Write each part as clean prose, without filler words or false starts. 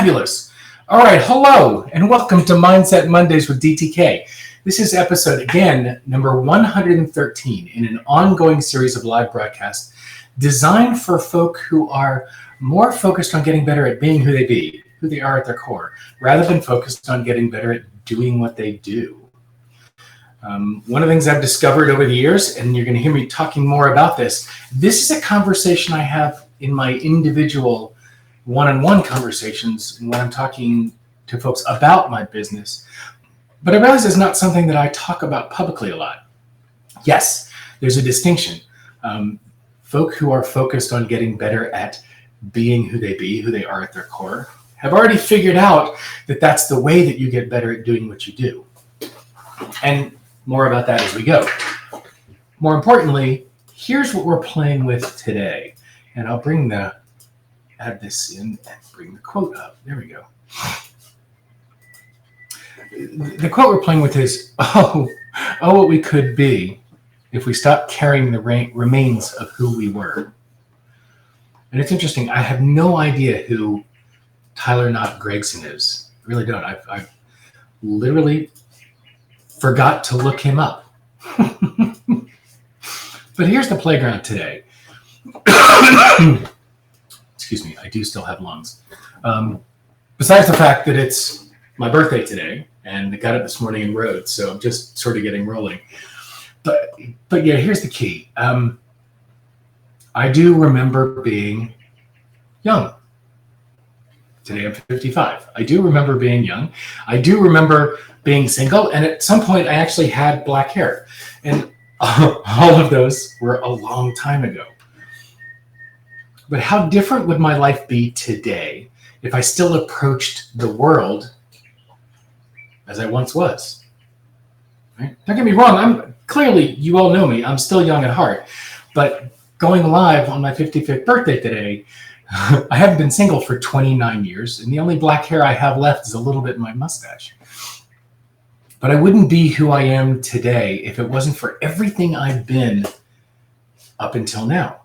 Fabulous. All right, hello, and welcome to Mindset Mondays with DTK. This is episode, again, number 113 in an ongoing series of live broadcasts designed for folk who are more focused on getting better at being who they are at their core, rather than focused on getting better at doing what they do. One of the things I've discovered over the years, and you're going to hear me talking more about this is a conversation I have in my individual one-on-one conversations and when I'm talking to folks about my business. But I realize it's not something that I talk about publicly a lot. Yes, there's a distinction. Folk who are focused on getting better at being who they are at their core, have already figured out that that's the way that you get better at doing what you do. And more about that as we go. More importantly, here's what we're playing with today. And I'll add this in and bring the quote up. There we go. The quote we're playing with is, oh, what we could be if we stopped carrying the remains of who we were. And it's interesting. I have no idea who Tyler Knott Gregson is. I really don't. I literally forgot to look him up. But here's the playground today. Excuse me, I do still have lungs. Besides the fact that it's my birthday today, and I got up this morning and rode, so I'm just sort of getting rolling. But yeah, here's the key. I do remember being young. Today I'm 55. I do remember being young. I do remember being single, and at some point I actually had black hair. And all of those were a long time ago. But how different would my life be today if I still approached the world as I once was? Right? Don't get me wrong, clearly, you all know me, I'm still young at heart. But going live on my 55th birthday today, I haven't been single for 29 years, and the only black hair I have left is a little bit in my mustache. But I wouldn't be who I am today if it wasn't for everything I've been up until now.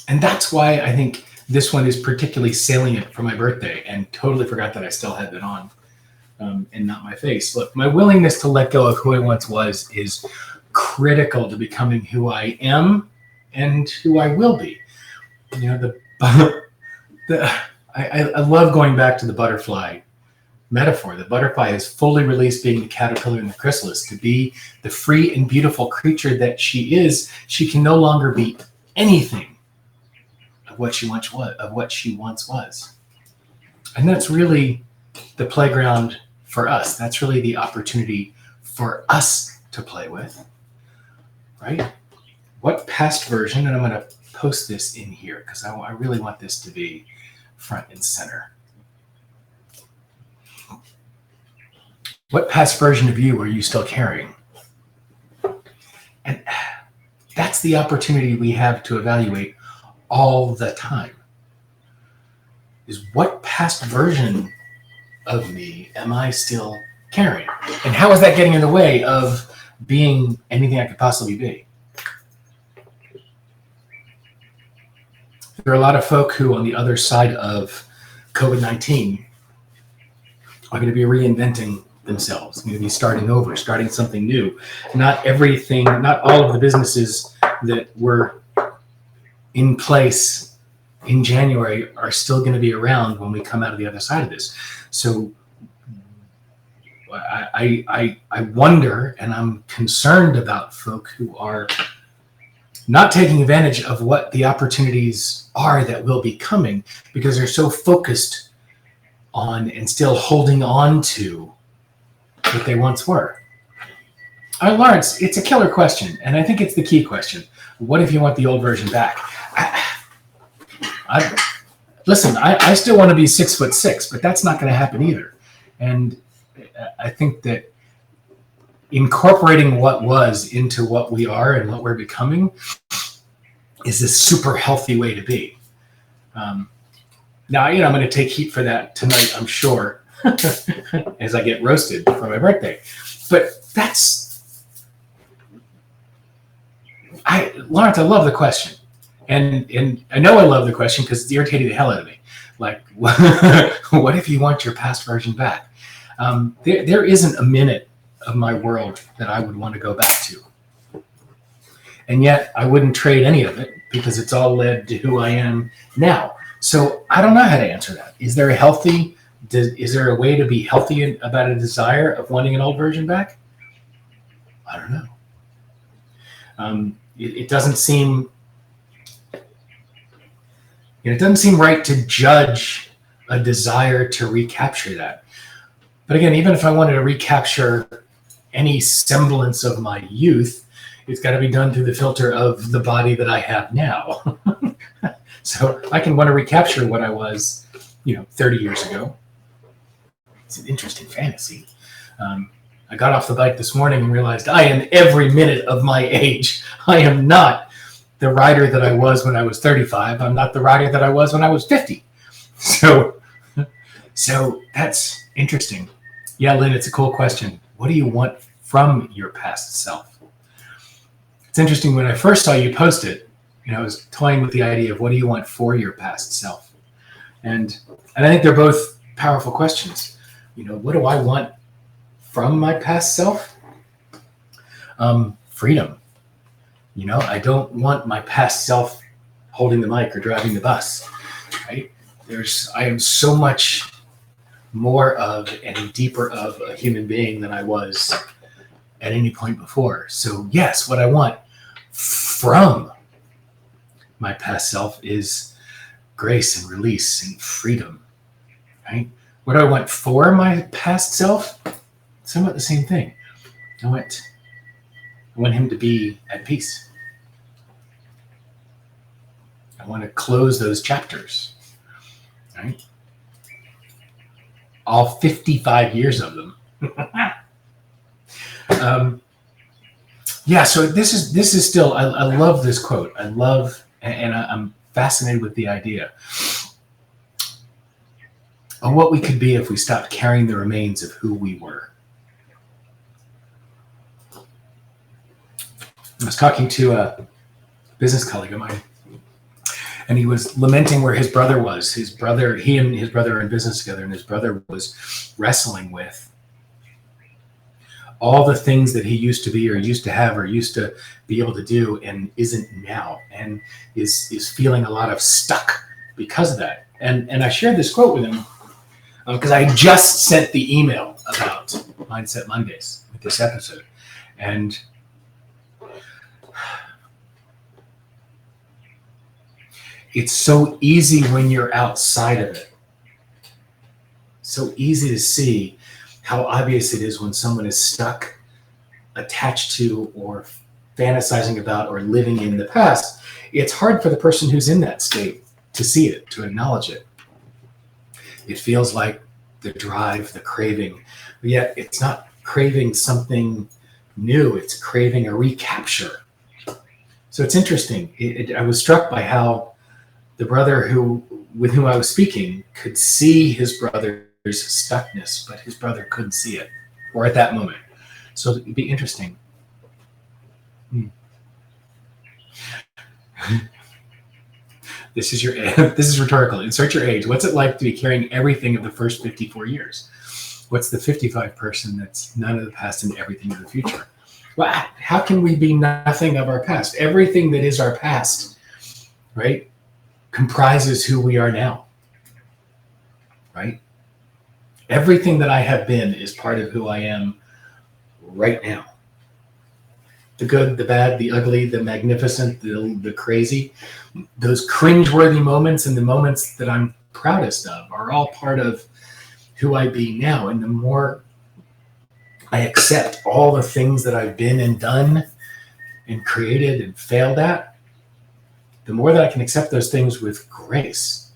And that's why I think this one is particularly salient for my birthday, and totally forgot that I still had that on and not my face. Look, my willingness to let go of who I once was is critical to becoming who I am and who I will be. You know, I love going back to the butterfly metaphor. The butterfly is fully released, being the caterpillar and the chrysalis. To be the free and beautiful creature that she is, she can no longer be anything of what she once was. And that's really the playground for us. That's really the opportunity for us to play with, right? What past version, and I'm going to post this in here because I really want this to be front and center. What past version of you are you still carrying? And that's the opportunity we have to evaluate all the time. Is what past version of me am I still carrying? And how is that getting in the way of being anything I could possibly be? There are a lot of folk who, on the other side of COVID-19, are going to be reinventing themselves, going to be starting over, starting something new. Not all of the businesses that were in place in January are still going to be around when we come out of the other side of this. So I wonder, and I'm concerned about folk who are not taking advantage of what the opportunities are that will be coming because they're so focused on and still holding on to what they once were. Lawrence, it's a killer question, and I think it's the key question. What if you want the old version back? Listen, I still want to be 6'6", but that's not going to happen either. And I think that incorporating what was into what we are and what we're becoming is a super healthy way to be. Now, I'm going to take heat for that tonight, I'm sure, as I get roasted for my birthday. But Lawrence, I love the question. And I know I love the question because it's irritating the hell out of me. Like, what if you want your past version back? There isn't a minute of my world that I would want to go back to. And yet I wouldn't trade any of it because it's all led to who I am now. So I don't know how to answer that. Is there a way to be healthy about a desire of wanting an old version back? I don't know. It doesn't seem right to judge a desire to recapture that. But again, even if I wanted to recapture any semblance of my youth, it's got to be done through the filter of the body that I have now. So I can want to recapture what I was, 30 years ago. It's an interesting fantasy. I got off the bike this morning and realized I am every minute of my age. I am not the rider that I was when I was 35. I'm not the rider that I was when I was 50. So that's interesting. Yeah, Lynn, it's a cool question. What do you want from your past self? It's interesting, when I first saw you post it, I was toying with the idea of what do you want for your past self? And I think they're both powerful questions. What do I want from my past self? Freedom. I don't want my past self holding the mic or driving the bus, right? I am so much more of and deeper of a human being than I was at any point before. So yes, what I want from my past self is grace and release and freedom, right? What do I want for my past self? Somewhat the same thing. I want him to be at peace. I want to close those chapters, right? All 55 years of them. So this is still, I love this quote. I'm fascinated with the idea of what we could be if we stopped carrying the remains of who we were. I was talking to a business colleague of mine, and he was lamenting where his brother was. He and his brother are in business together, and his brother was wrestling with all the things that he used to be or used to have or used to be able to do and isn't now, and is feeling a lot of stuck because of that. And I shared this quote with him because I just sent the email about Mindset Mondays with this episode. And it's so easy when you're outside of it. So easy to see how obvious it is when someone is stuck, attached to, or fantasizing about, or living in the past. It's hard for the person who's in that state to see it, to acknowledge it. It feels like the drive, the craving, but yet it's not craving something new, it's craving a recapture. So it's interesting. I was struck by how the brother with whom I was speaking could see his brother's stuckness, but his brother couldn't see it, or at that moment. So it'd be interesting. This is rhetorical. Insert your age. What's it like to be carrying everything of the first 54 years? What's the 55 person that's none of the past and everything of the future? Well, how can we be nothing of our past? Everything that is our past, right, comprises who we are now, right? Everything that I have been is part of who I am right now. The good, the bad, the ugly, the magnificent, the crazy, those cringeworthy moments and the moments that I'm proudest of are all part of who I be now. And the more I accept all the things that I've been and done and created and failed at, the more that I can accept those things with grace,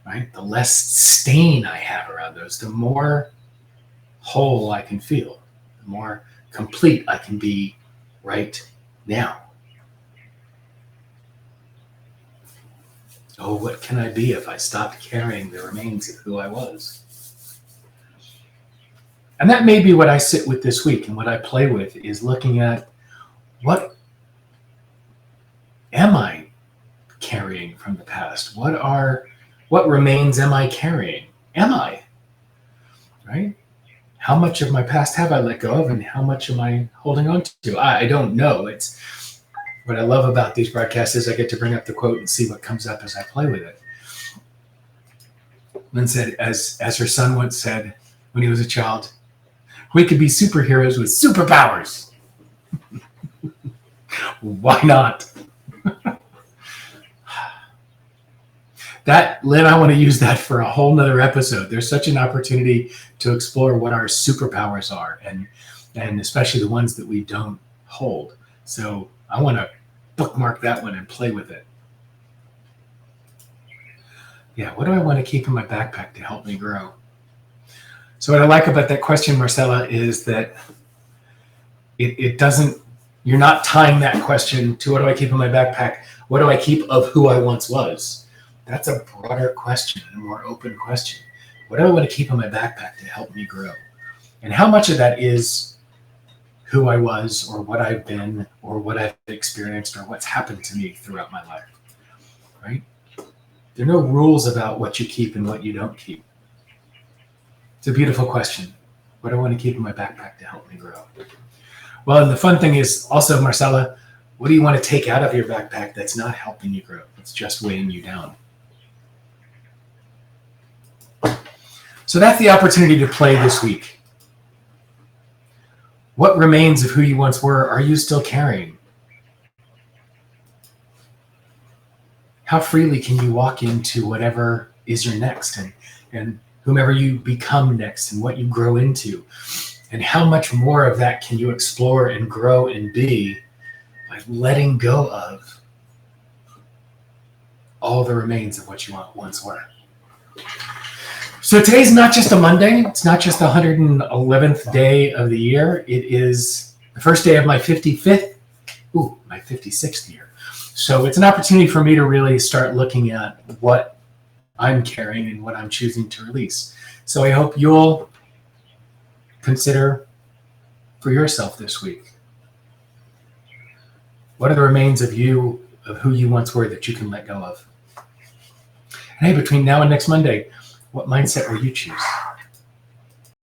right? The less stain I have around those, the more whole I can feel, the more complete I can be right now. Oh, what can I be if I stopped carrying the remains of who I was? And that may be what I sit with this week, and what I play with is looking at what am I from the past? What remains am I carrying? Am I? Right? How much of my past have I let go of, and how much am I holding on to? I don't know. It's what I love about these broadcasts is I get to bring up the quote and see what comes up as I play with it. Lynn said, as her son once said when he was a child, we could be superheroes with superpowers. Why not? That, Lynn, I want to use that for a whole nother episode. There's such an opportunity to explore what our superpowers are, and especially the ones that we don't hold. So I want to bookmark that one and play with it. Yeah, what do I want to keep in my backpack to help me grow? So what I like about that question, Marcella, is that it doesn't, you're not tying that question to what do I keep in my backpack? What do I keep of who I once was? That's a broader question, a more open question. What do I want to keep in my backpack to help me grow? And how much of that is who I was, or what I've been, or what I've experienced, or what's happened to me throughout my life, right? There are no rules about what you keep and what you don't keep. It's a beautiful question. What do I want to keep in my backpack to help me grow? Well, and the fun thing is also, Marcella, what do you want to take out of your backpack that's not helping you grow? It's just weighing you down. So that's the opportunity to play this week. What remains of who you once were are you still carrying? How freely can you walk into whatever is your next, and whomever you become next, and what you grow into? And how much more of that can you explore and grow and be by letting go of all the remains of what you once were? So today's not just a Monday. It's not just the 111th day of the year. It is the first day of my 56th year. So it's an opportunity for me to really start looking at what I'm carrying and what I'm choosing to release. So I hope you'll consider for yourself this week. What are the remains of you, of who you once were, that you can let go of? And hey, between now and next Monday, what mindset will you choose?